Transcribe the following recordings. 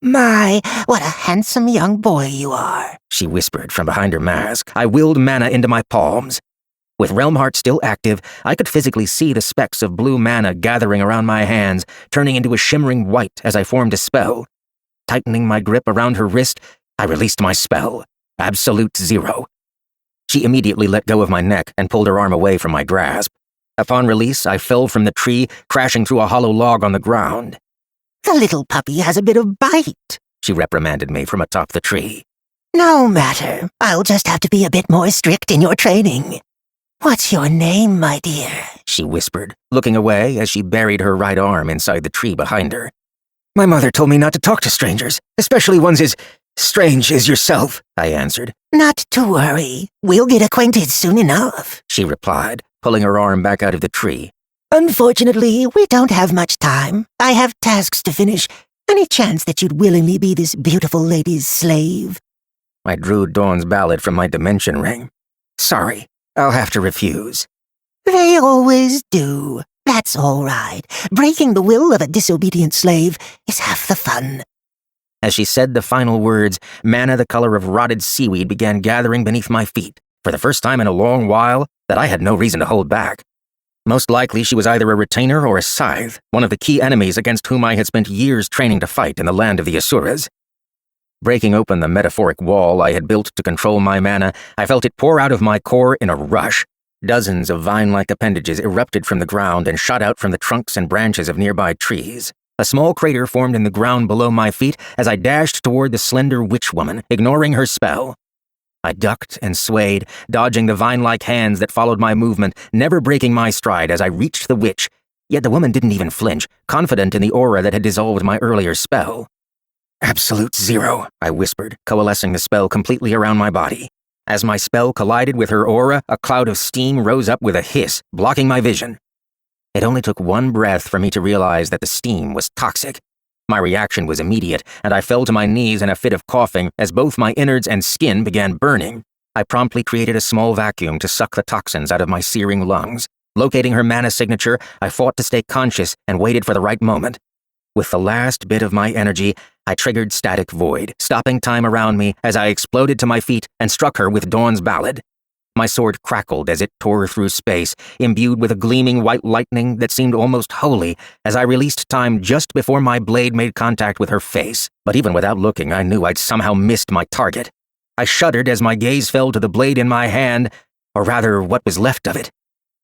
My, what a handsome young boy you are, she whispered from behind her mask. I willed mana into my palms. With Realm Heart still active, I could physically see the specks of blue mana gathering around my hands, turning into a shimmering white as I formed a spell. Tightening my grip around her wrist, I released my spell, Absolute Zero. She immediately let go of my neck and pulled her arm away from my grasp. Upon release, I fell from the tree, crashing through a hollow log on the ground. "The little puppy has a bit of bite," she reprimanded me from atop the tree. "No matter, I'll just have to be a bit more strict in your training. What's your name, my dear?" she whispered, looking away as she buried her right arm inside the tree behind her. "My mother told me not to talk to strangers, especially ones as strange as yourself," I answered. "Not to worry. We'll get acquainted soon enough," she replied, pulling her arm back out of the tree. "Unfortunately, we don't have much time. I have tasks to finish. Any chance that you'd willingly be this beautiful lady's slave?" I drew Dawn's ballad from my dimension ring. "Sorry, I'll have to refuse." "They always do. That's all right. Breaking the will of a disobedient slave is half the fun." As she said the final words, mana the color of rotted seaweed began gathering beneath my feet, for the first time in a long while that I had no reason to hold back. Most likely she was either a retainer or a scythe, one of the key enemies against whom I had spent years training to fight in the land of the Asuras. Breaking open the metaphoric wall I had built to control my mana, I felt it pour out of my core in a rush. Dozens of vine-like appendages erupted from the ground and shot out from the trunks and branches of nearby trees. A small crater formed in the ground below my feet as I dashed toward the slender witch-woman, ignoring her spell. I ducked and swayed, dodging the vine-like hands that followed my movement, never breaking my stride as I reached the witch. Yet the woman didn't even flinch, confident in the aura that had dissolved my earlier spell. "Absolute Zero," I whispered, coalescing the spell completely around my body. As my spell collided with her aura, a cloud of steam rose up with a hiss, blocking my vision. It only took one breath for me to realize that the steam was toxic. My reaction was immediate, and I fell to my knees in a fit of coughing as both my innards and skin began burning. I promptly created a small vacuum to suck the toxins out of my searing lungs. Locating her mana signature, I fought to stay conscious and waited for the right moment. With the last bit of my energy, I triggered Static Void, stopping time around me as I exploded to my feet and struck her with Dawn's ballad. My sword crackled as it tore through space, imbued with a gleaming white lightning that seemed almost holy as I released time just before my blade made contact with her face. But even without looking, I knew I'd somehow missed my target. I shuddered as my gaze fell to the blade in my hand, or rather what was left of it.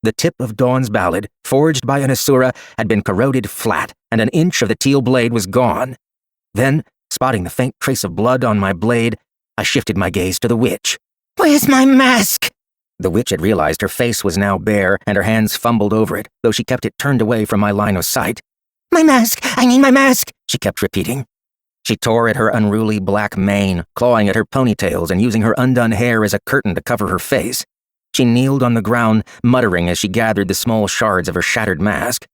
The tip of Dawn's ballad, forged by an Asura, had been corroded flat, and an inch of the teal blade was gone. Then, spotting the faint trace of blood on my blade, I shifted my gaze to the witch. "Where's my mask?" The witch had realized her face was now bare, and her hands fumbled over it, though she kept it turned away from my line of sight. "My mask! I need my mask!" she kept repeating. She tore at her unruly black mane, clawing at her ponytails and using her undone hair as a curtain to cover her face. She kneeled on the ground, muttering as she gathered the small shards of her shattered mask.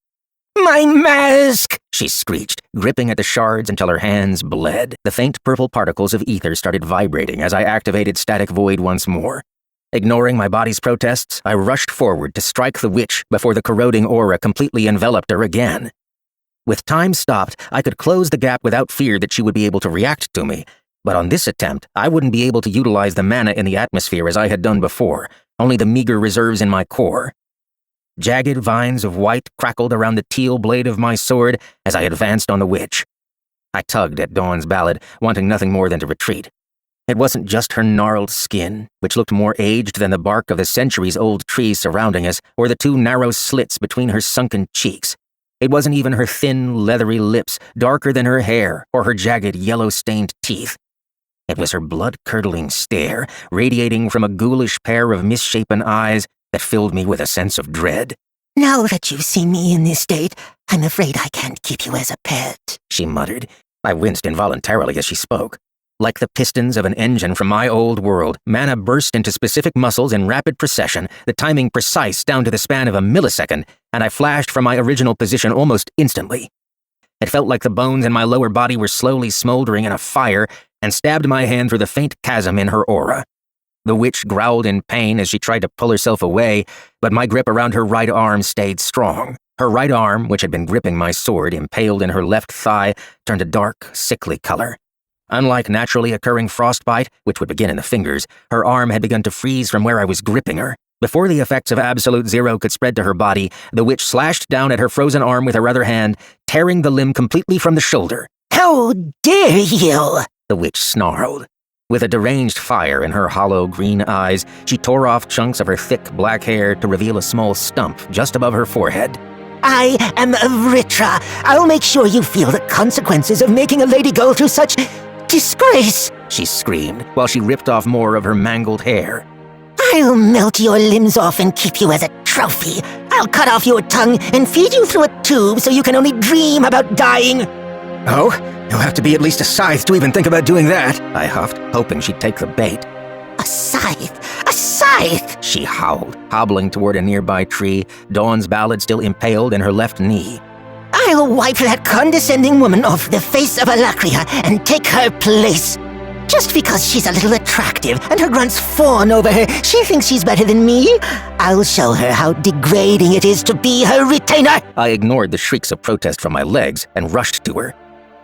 "My mask!" she screeched, gripping at the shards until her hands bled. The faint purple particles of ether started vibrating as I activated Static Void once more. Ignoring my body's protests, I rushed forward to strike the witch before the corroding aura completely enveloped her again. With time stopped, I could close the gap without fear that she would be able to react to me, but on this attempt, I wouldn't be able to utilize the mana in the atmosphere as I had done before, only the meager reserves in my core. Jagged vines of white crackled around the teal blade of my sword as I advanced on the witch. I tugged at Dawn's ballad, wanting nothing more than to retreat. It wasn't just her gnarled skin, which looked more aged than the bark of the centuries-old trees surrounding us, or the two narrow slits between her sunken cheeks. It wasn't even her thin, leathery lips, darker than her hair, or her jagged, yellow-stained teeth. It was her blood-curdling stare, radiating from a ghoulish pair of misshapen eyes that filled me with a sense of dread. "Now that you've seen me in this state, I'm afraid I can't keep you as a pet," she muttered. I winced involuntarily as she spoke. Like the pistons of an engine from my old world, mana burst into specific muscles in rapid procession, the timing precise down to the span of a millisecond, and I flashed from my original position almost instantly. It felt like the bones in my lower body were slowly smoldering in a fire and stabbed my hand through the faint chasm in her aura. The witch growled in pain as she tried to pull herself away, but my grip around her right arm stayed strong. Her right arm, which had been gripping my sword impaled in her left thigh, turned a dark, sickly color. Unlike naturally occurring frostbite, which would begin in the fingers, her arm had begun to freeze from where I was gripping her. Before the effects of absolute zero could spread to her body, the witch slashed down at her frozen arm with her other hand, tearing the limb completely from the shoulder. "How dare you!" the witch snarled. With a deranged fire in her hollow green eyes, she tore off chunks of her thick black hair to reveal a small stump just above her forehead. "I am Vritra. I'll make sure you feel the consequences of making a lady go through such disgrace," she screamed while she ripped off more of her mangled hair. "I'll melt your limbs off and keep you as a trophy. I'll cut off your tongue and feed you through a tube so you can only dream about dying." "Oh, you'll have to be at least a scythe to even think about doing that," I huffed, hoping she'd take the bait. "A scythe! A scythe!" she howled, hobbling toward a nearby tree, Dawn's ballad still impaled in her left knee. "I'll wipe that condescending woman off the face of Alacria and take her place. Just because she's a little attractive and her grunts fawn over her, she thinks she's better than me. I'll show her how degrading it is to be her retainer." I ignored the shrieks of protest from my legs and rushed to her.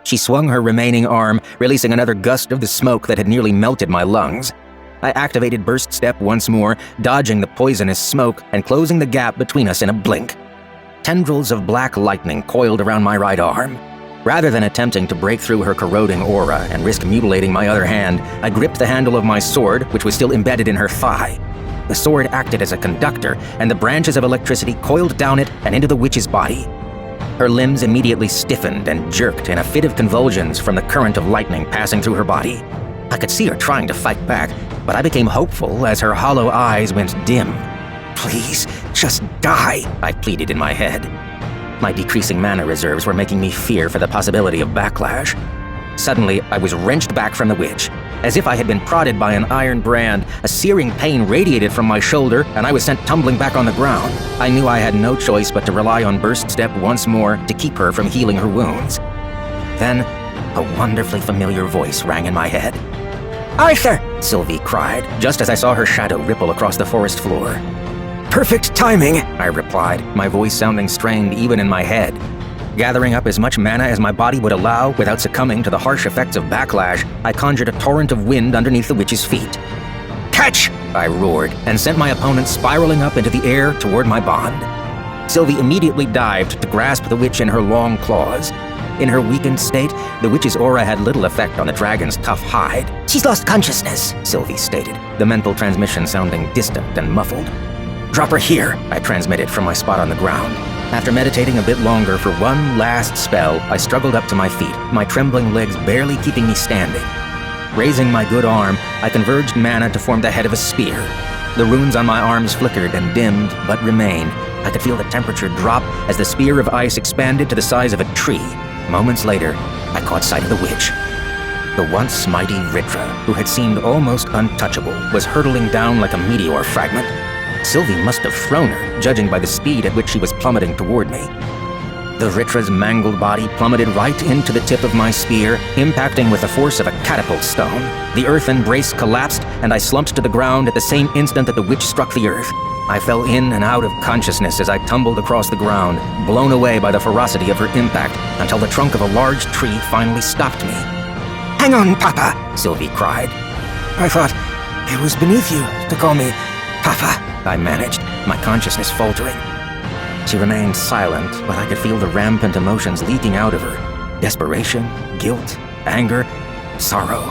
She swung her remaining arm, releasing another gust of the smoke that had nearly melted my lungs. I activated Burst Step once more, dodging the poisonous smoke and closing the gap between us in a blink. Tendrils of black lightning coiled around my right arm. Rather than attempting to break through her corroding aura and risk mutilating my other hand, I gripped the handle of my sword, which was still embedded in her thigh. The sword acted as a conductor, and the branches of electricity coiled down it and into the witch's body. Her limbs immediately stiffened and jerked in a fit of convulsions from the current of lightning passing through her body. I could see her trying to fight back, but I became hopeful as her hollow eyes went dim. "Please, just die," I pleaded in my head. My decreasing mana reserves were making me fear for the possibility of backlash. Suddenly, I was wrenched back from the witch. As if I had been prodded by an iron brand, a searing pain radiated from my shoulder, and I was sent tumbling back on the ground. I knew I had no choice but to rely on Burst Step once more to keep her from healing her wounds. Then, a wonderfully familiar voice rang in my head. "Arthur!" Sylvie cried, just as I saw her shadow ripple across the forest floor. "Perfect timing," I replied, my voice sounding strained even in my head. Gathering up as much mana as my body would allow without succumbing to the harsh effects of backlash, I conjured a torrent of wind underneath the witch's feet. "Catch!" I roared, and sent my opponent spiraling up into the air toward my bond. Sylvie immediately dived to grasp the witch in her long claws. In her weakened state, the witch's aura had little effect on the dragon's tough hide. "She's lost consciousness," Sylvie stated, the mental transmission sounding distant and muffled. "Drop her here," I transmitted from my spot on the ground. After meditating a bit longer for one last spell, I struggled up to my feet, my trembling legs barely keeping me standing. Raising my good arm, I converged mana to form the head of a spear. The runes on my arms flickered and dimmed, but remained. I could feel the temperature drop as the spear of ice expanded to the size of a tree. Moments later, I caught sight of the witch. The once mighty Vritra, who had seemed almost untouchable, was hurtling down like a meteor fragment. Sylvie must have thrown her, judging by the speed at which she was plummeting toward me. The Vritra's mangled body plummeted right into the tip of my spear, impacting with the force of a catapult stone. The earthen brace collapsed, and I slumped to the ground at the same instant that the witch struck the earth. I fell in and out of consciousness as I tumbled across the ground, blown away by the ferocity of her impact, until the trunk of a large tree finally stopped me. "Hang on, Papa," Sylvie cried. "I thought it was beneath you to call me Papa," I managed, my consciousness faltering. She remained silent, but I could feel the rampant emotions leaking out of her. Desperation, guilt, anger, sorrow.